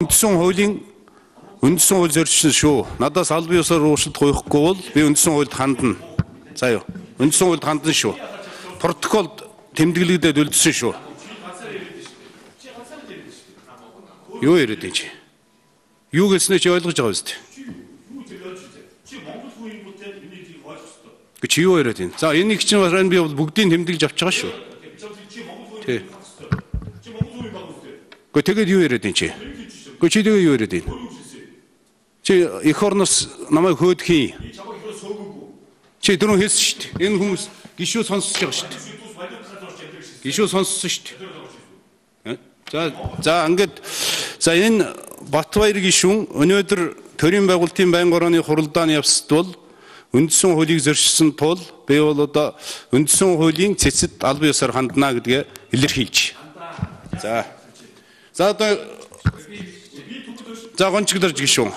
Үндсэн хууль зорчсон шүү. Надаас аль биесээр ууршилт гуйхгүй бол би үндсэн хуульд хандна. За юу. Үндсэн хуульд хандна шүү. Протоколд тэмдэглэгдээд үлдсэн шүү. Юу яриад энэ чи? Юу гэснээ чи ойлгож байгаа үст. Чи юу яриад энэ? За энийг чинь бас би бүгдийг тэмдэглэж авч байгаа шүү. Тий. Тэгээд юу яриад энэ чи? Чи тэгээ юу яриад энэ? Чи эх орноос намайг хөөдөх юм. Чи дөрөв хэлсэн шүү дээ. Энэ хүмүүс гişүү сонсож байгаа шүү дээ. Гişүү сонссон шүү дээ. За ингээд за энэ Батбаяр гишүүн өнөөдөр төрийн байгуулалтын байнгын орооны хуралдааны явцад бол үндсэн хуулийг зөрчсөн тул би бол одоо үндсэн хуулийн цэцэд албан ёсоор хандна гэдгээ илэрхийлж. За одоо гончигдорж гишүүн.